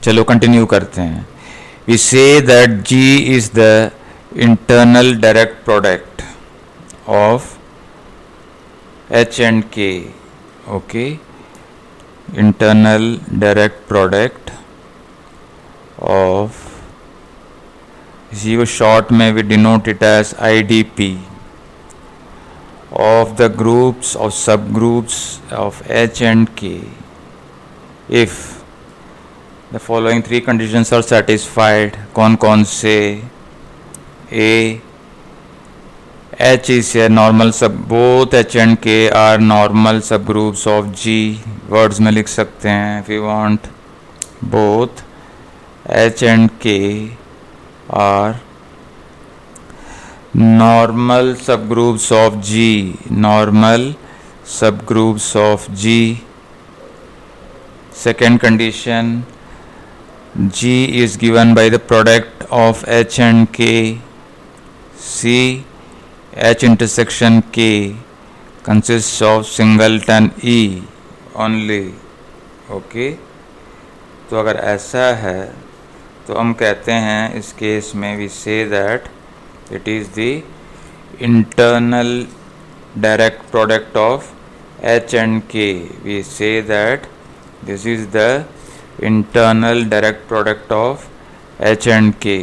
चलो कंटिन्यू करते हैं। We say that G is the internal direct product of H and K। Okay, internal direct product of, इसी को short में we denote it as IDP, of the groups or subgroups of H and K if the following three conditions are satisfied। कौन कौन से? A, H is a normal sub, both H and K are normal subgroups of G। words में लिख सकते हैं if you want, both H and K are normal subgroups of G, normal subgroups of G। second condition, G is given by the product of H and K। C, H intersection K consists of singleton E only। Okay, तो अगर ऐसा है तो हम कहते हैं इस case में we say that it is the internal direct product of H and K। we say that this is the internal direct product of H and K।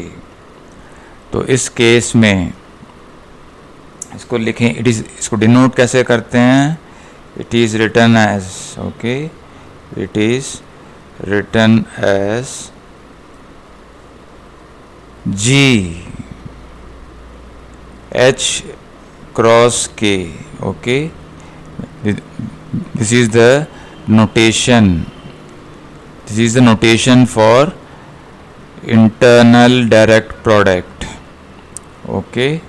तो इस केस में इसको लिखें, it is, इसको डिनोट कैसे करते हैं? it is written as, okay, it is written as G H cross K। okay, this is the notation, this is the notation for internal direct product। okay,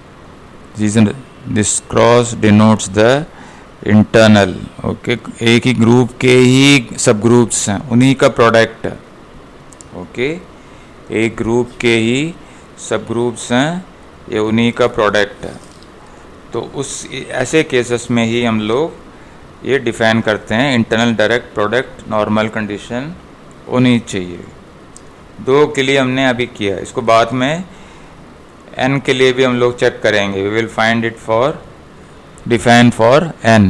this cross denotes the internal। okay, एक ही group के ही सब groups हैं, उन्हीं का product. Okay, एक group के ही सब groups हैं, ये उन्हीं का प्रोडक्ट है। तो उस ऐसे केसेस में ही हम लोग ये डिफाइन करते हैं internal direct product normal condition होनी चाहिए। दो के लिए हमने अभी किया, इसको बाद में n के लिए भी हम लोग चेक करेंगे। We will find it for define for n।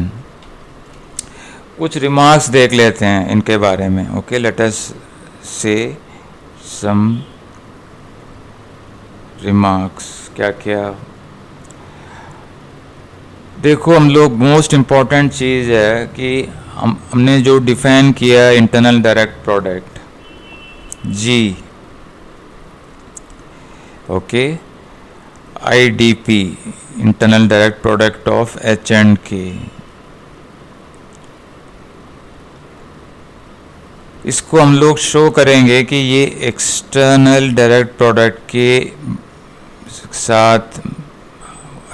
कुछ रिमार्क्स देख लेते हैं इनके बारे में। ओके, लेट अस से सम रिमार्क्स। क्या क्या देखो, हम लोग मोस्ट इम्पॉर्टेंट चीज़ है कि हमने जो डिफाइन किया internal direct product G, okay, IDP internal direct product of H and K। इसको हम लोग शो करेंगे कि ये एक्सटर्नल डायरेक्ट प्रोडक्ट के साथ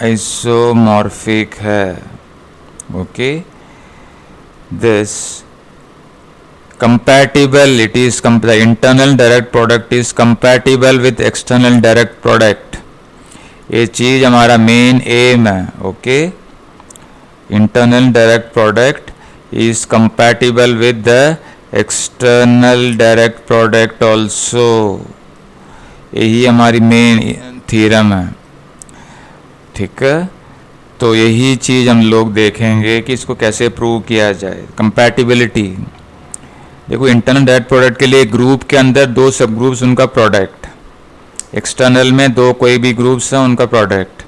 आइसोमॉर्फिक है। Okay, this compatible, it is the internal direct product is compatible with external direct product। ये चीज़ हमारा मेन एम है। Okay, internal direct product is compatible with the external direct product also। यही हमारी main theorem है। ठीक है, तो यही चीज़ हम लोग देखेंगे कि इसको कैसे प्रूव किया जाए। कंपैटिबिलिटी देखो, इंटरनल डायरेक्ट प्रोडक्ट के लिए ग्रुप के अंदर दो सब ग्रुप्स उनका प्रोडक्ट, एक्सटर्नल में दो कोई भी ग्रुप्स हैं उनका प्रोडक्ट।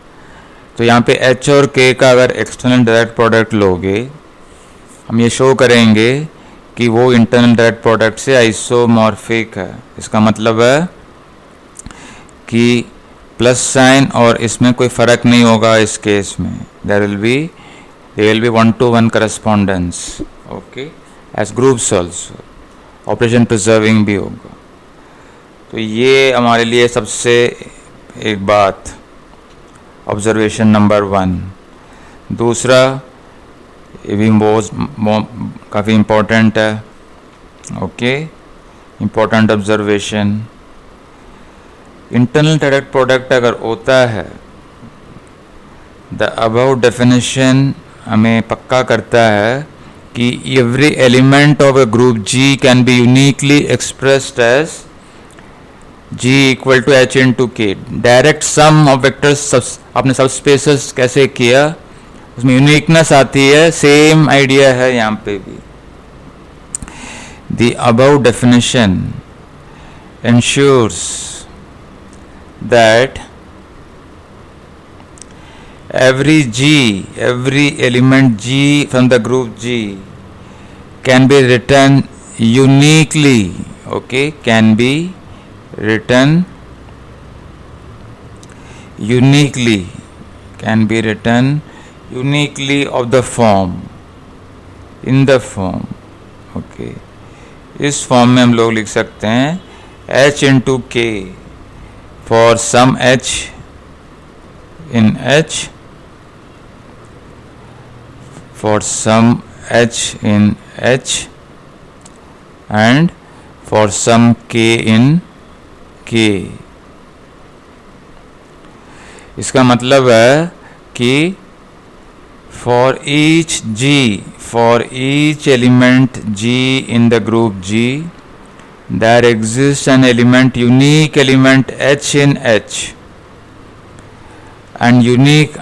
तो यहाँ पे H और K का अगर एक्सटर्नल डायरेक्ट प्रोडक्ट लोगे, हम ये शो करेंगे कि वो इंटरनल डायरेक्ट प्रोडक्ट से आइसोमॉर्फिक है। इसका मतलब है कि प्लस साइन और इसमें कोई फ़र्क नहीं होगा। इस केस में there will be 1-to-1 correspondence. Okay, as groups also operation preserving भी होगा। तो ये हमारे लिए सबसे एक बात, ऑब्जर्वेशन नंबर 1। दूसरा ये भी काफ़ी इम्पोर्टेंट है। Okay, important observation, internal direct product अगर होता है, द अबव डेफिनेशन हमें पक्का करता है कि every element of a group G can be uniquely expressed as G equal to H into K. Direct sum of vectors आपने सब स्पेसेस कैसे किया, उसमें यूनिकनेस आती है, सेम आइडिया है यहाँ पे भी। The above definition ensures that every element G from the group G can be written uniquely, okay, can be written uniquely, of the form, in the form, okay। इस form में हम लोग लिख सकते हैं H into K for some H in H, for some H in H, and for some K in K। इसका मतलब है कि for each element G in the group G, there exists an unique element H in H, and unique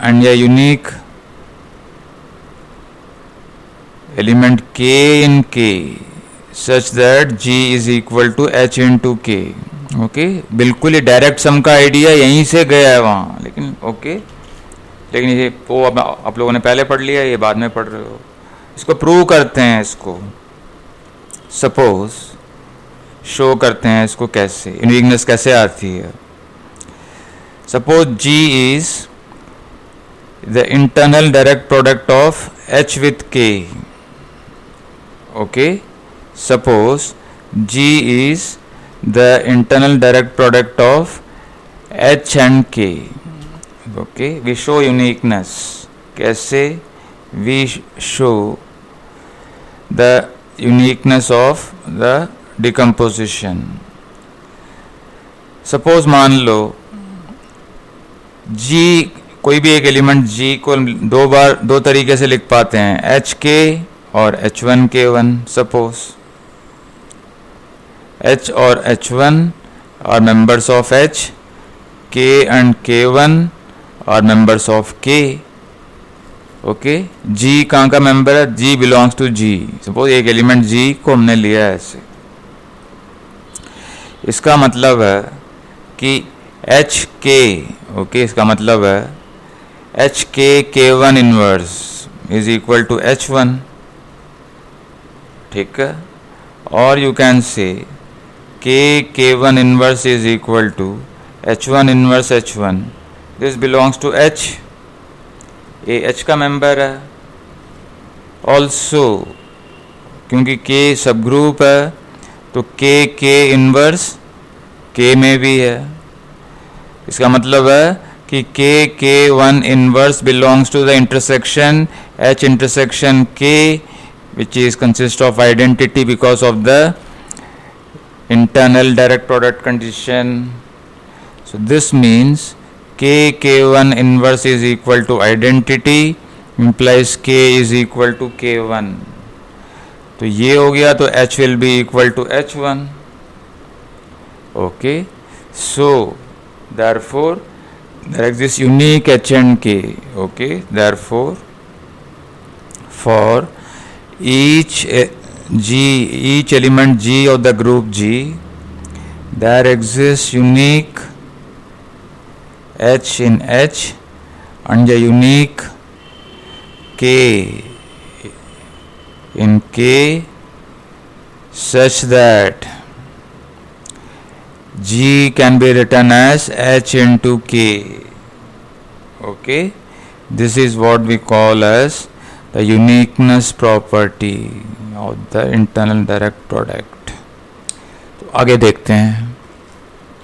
element K in K, such that G is equal to H into K, okay. बिल्कुल ये direct sum का idea यहीं से गया है वहाँ, लेकिन okay, लेकिन ये वो आप लोगों ने पहले पढ़ लिया, ये बाद में पढ़ रहे हो। इसको प्रूव करते हैं, इसको सपोज शो करते हैं, इसको कैसे यूनिकनेस कैसे आती है। Suppose G is the internal direct product of H with K, okay। Suppose G is the internal direct product of H and K, okay। We show uniqueness, कैसे we show the uniqueness of the decomposition। Suppose मान लो G, कोई भी एक element G को दो तरीके से लिख पाते हैं, HK और H1K1। सपोज H और H1 are members of H, K and K1 are members of K, okay. G कहाँ का मेंबर है, G belongs to G। Suppose एक एलिमेंट G को हमने लिया है ऐसे, इसका मतलब है कि HK, ओके, इसका मतलब है HK K1 inverse is equal to H1, ठीक है। और you can say K1 inverse is equal to H1 inverse H1, this belongs to H, ये H का मेंबर है। ऑल्सो क्योंकि K सब ग्रुप है, तो K इनवर्स K में भी है। इसका मतलब है कि K1 inverse belongs to the intersection H intersection K, which is consist of identity because of the internal direct product condition। So this means K1 inverse is equal to identity, implies K is equal to K1। तो ये हो गया, तो H will be equal to H1, okay। So therefore there exists unique H and K, okay। Therefore for each element G of the group G, there exists unique H in H and a unique K in K, such that G can be written as H into K, okay। This is what we call as the uniqueness property of the internal direct product। तो आगे देखते हैं।